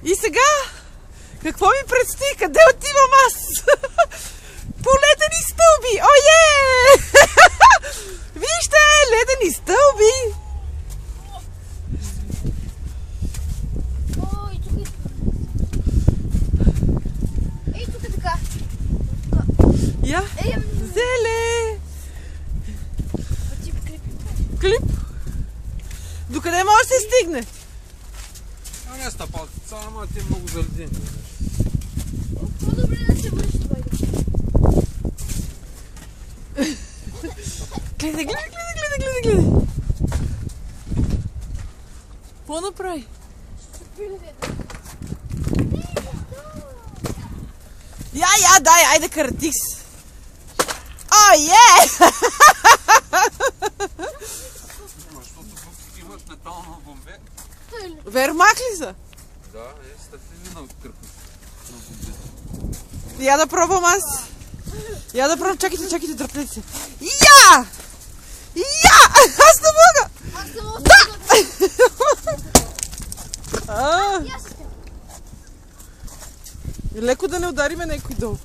И сега, какво ми предстои? Къде отивам аз? По ледени стълби! Ое! Вижте, ледени стълби! Ей, тук е така. Я? Зеле! Клип! Докъде може да се стигне? А не стъпал, само ти е много заледен. По-добре да се върши, байде. Гледай! Какво направи? Я, дай, айде каратикс! О, е! Защото тук имат метална бомбе. Вермак ли са? Да, стъпили на кърпа. На бомбе. Я да пробвам аз. Я да пробвам, чакайте, дръпнете се. Я! Аз не мога! Аз не мога да Леко да не удариме някой долу.